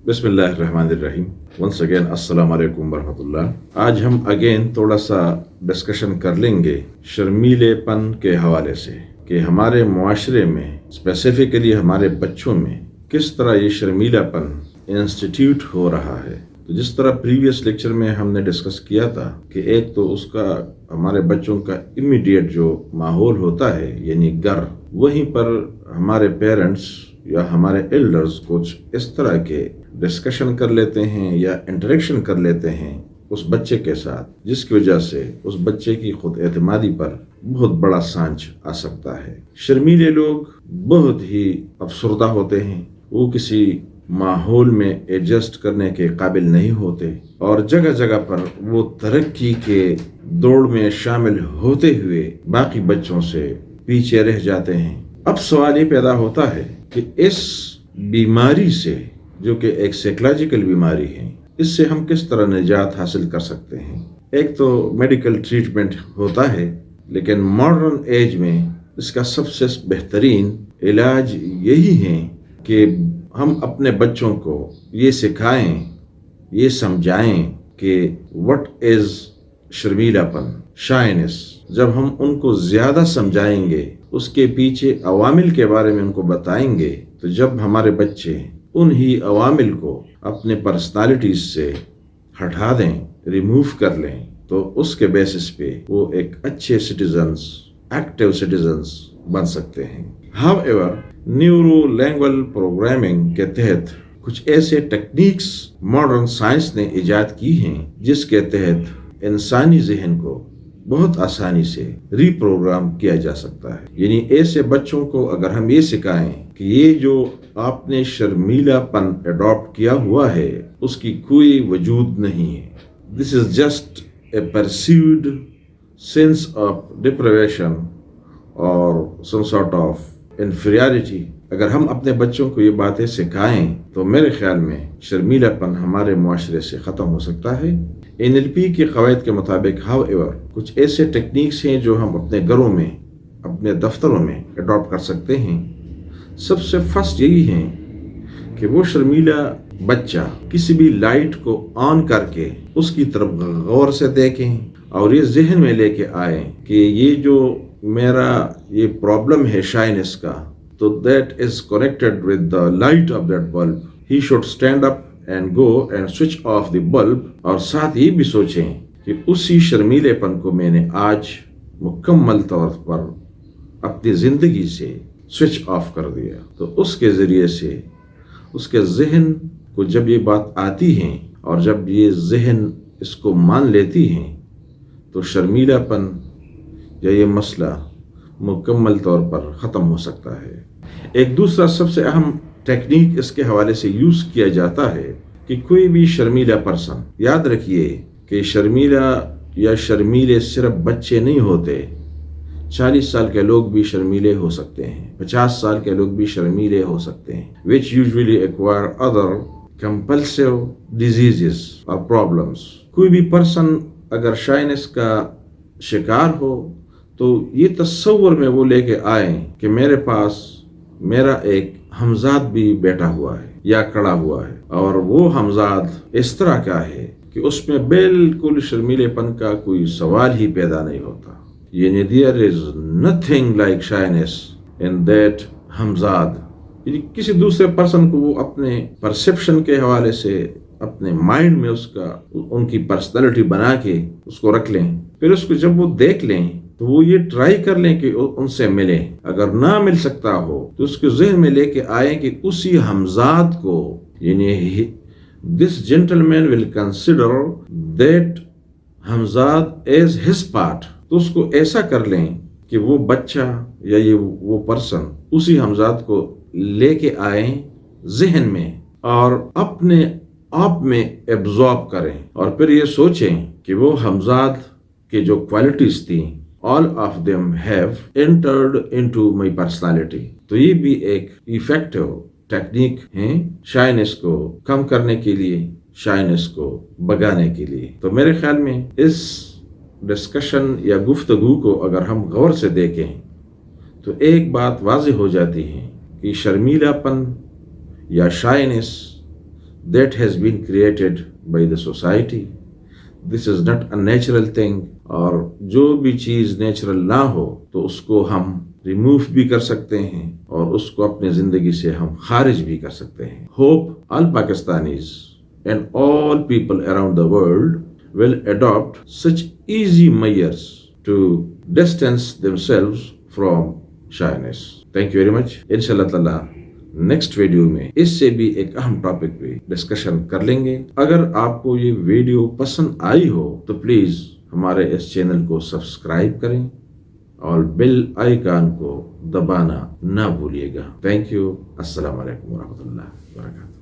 بسم اللہ الرحمن الرحیم. ونس اگین السلام علیکم ورحمۃ اللہ. آج ہم اگین تھوڑا سا ڈسکشن کر لیں گے شرمیلے پن کے حوالے سے کہ ہمارے معاشرے میں اسپیسیفکلی ہمارے بچوں میں کس طرح یہ شرمیلا پن انسٹیٹیوٹ ہو رہا ہے. تو جس طرح پریویس لیکچر میں ہم نے ڈسکس کیا تھا کہ ایک تو اس کا ہمارے بچوں کا امیڈیٹ جو ماحول ہوتا ہے یعنی گھر، وہیں پر ہمارے پیرنٹس یا ہمارے ایلڈرز کچھ اس طرح کے ڈسکشن کر لیتے ہیں یا انٹریکشن کر لیتے ہیں اس بچے کے ساتھ، جس کی وجہ سے اس بچے کی خود اعتمادی پر بہت بڑا سانچ آ سکتا ہے. شرمیلے لوگ بہت ہی افسردہ ہوتے ہیں، وہ کسی ماحول میں ایڈجسٹ کرنے کے قابل نہیں ہوتے اور جگہ جگہ پر وہ ترقی کے دوڑ میں شامل ہوتے ہوئے باقی بچوں سے پیچھے رہ جاتے ہیں. اب سوال یہ پیدا ہوتا ہے کہ اس بیماری سے، جو کہ ایک سائیکولوجیکل بیماری ہے، اس سے ہم کس طرح نجات حاصل کر سکتے ہیں. ایک تو میڈیکل ٹریٹمنٹ ہوتا ہے، لیکن ماڈرن ایج میں اس کا سب سے بہترین علاج یہی ہے کہ ہم اپنے بچوں کو یہ سکھائیں، یہ سمجھائیں کہ what is Sharmila pin, shyness. جب ہم ان کو زیادہ سمجھائیں گے، اس کے پیچھے عوامل کے بارے میں ان کو بتائیں گے، تو جب ہمارے بچے انہی عوامل کو اپنے پرسنالٹیز سے ہٹا دیں، ریموو کر لیں، تو اس کے بیسس پہ وہ ایک اچھے سٹیزنز، ایکٹیو سٹیزنز بن سکتے ہیں. How ever, neuro language programming کے تحت کچھ ایسے ٹیکنیکس ماڈرن سائنس نے ایجاد کی ہیں جس کے تحت انسانی ذہن کو بہت آسانی سے ری پروگرام کیا جا سکتا ہے. یعنی ایسے بچوں کو اگر ہم یہ سکھائیں کہ یہ جو آپ نے شرمیلا پن اڈاپٹ کیا ہوا ہے اس کی کوئی وجود نہیں ہے، this is just a perceived sense of deprivation اور سم سارٹ آف انفیریٹی. اگر ہم اپنے بچوں کو یہ باتیں سکھائیں تو میرے خیال میں شرمیلا پن ہمارے معاشرے سے ختم ہو سکتا ہے. NLP کے قواعد کے مطابق ہاؤ ایور کچھ ایسے ٹیکنیکس ہیں جو ہم اپنے گھروں میں، اپنے دفتروں میں اڈاپٹ کر سکتے ہیں. سب سے فرسٹ یہی ہے کہ وہ شرمیلا بچہ کسی بھی لائٹ کو آن کر کے اس کی طرف غور سے دیکھیں اور یہ ذہن میں لے کے آئیں کہ یہ جو میرا یہ پرابلم ہے شائنس کا، تو that is connected with the light of that bulb. He should stand up and go and switch of the bulb. اور ساتھ یہ بھی سوچیں کہ اسی شرمیلے پن کو میں نے آج مکمل طور پر اپنی زندگی سے سوئچ آف کر دیا. تو اس کے ذریعے سے اس کے ذہن کو جب یہ بات آتی ہے اور جب یہ ذہن اس کو مان لیتی ہیں تو شرمیلا پن یا یہ مسئلہ مکمل طور پر ختم ہو سکتا ہے. ایک دوسرا سب سے اہم ٹیکنیک اس کے حوالے سے یوز کیا جاتا ہے کہ کوئی بھی شرمیلا پرسن، یاد رکھیے کہ شرمیلا یا شرمیلے صرف بچے نہیں ہوتے، 40 سال کے لوگ بھی شرمیلے ہو سکتے ہیں، 50 سال کے لوگ بھی شرمیلے ہو سکتے ہیں. which usually acquire other compulsive diseases or problems. کوئی بھی پرسن اگر شائنس کا شکار ہو تو یہ تصور میں وہ لے کے آئیں کہ میرے پاس میرا ایک ہمزاد بھی بیٹھا ہوا ہے یا کھڑا ہوا ہے، اور وہ ہمزاد اس طرح کا ہے کہ اس میں بالکل شرمیلے پن کا کوئی سوال ہی پیدا نہیں ہوتا. یعنی there is nothing like shyness in that ہمزاد. یعنی کسی دوسرے پرسن کو وہ اپنے پرسیپشن کے حوالے سے اپنے مائنڈ میں اس کا ان کی پرسنالٹی بنا کے اس کو رکھ لیں، پھر اس کو جب وہ دیکھ لیں تو وہ یہ ٹرائی کر لیں کہ ان سے ملیں. اگر نہ مل سکتا ہو تو اس کے ذہن میں لے کے آئیں کہ اسی ہمزاد کو، یعنی this gentleman will consider that ہمزاد as his part. تو اس کو ایسا کر لیں کہ وہ بچہ یا یہ وہ پرسن اسی ہمزاد کو لے کے آئیں ذہن میں اور اپنے آپ میں ایبزارب کریں، اور پھر یہ سوچیں کہ وہ ہمزاد کے جو کوالٹیز تھیں all of them have entered into my personality. تو یہ بھی ایک ایفیکٹو ٹیکنیک ہے شائنس کو کم کرنے کے لیے، شائنس کو بگانے کے لیے. تو میرے خیال میں اس ڈسکشن یا گفتگو کو اگر ہم غور سے دیکھیں تو ایک بات واضح ہو جاتی ہے کہ شرمیلا پن یا shyness that has been created by the society. This is not a natural thing. اور جو بھی چیز نیچرل نہ ہو تو اس کو ہم ریموو بھی کر سکتے ہیں اور اس کو اپنی زندگی سے ہم خارج بھی کر سکتے ہیں. Hope all Pakistanis and all people around the world will adopt such easy measures to distance themselves from shyness. Thank you very much. Inshallah ta'ala next video میں اس سے بھی ایک اہم ٹاپک پہ ڈسکشن کر لیں گے. اگر آپ کو یہ ویڈیو پسند آئی ہو تو پلیز ہمارے اس چینل کو سبسکرائب کریں اور بیل آئیکن کو دبانا نہ بھولیے گا. Thank you. السلام علیکم ورحمۃ اللہ وبرکاتہ.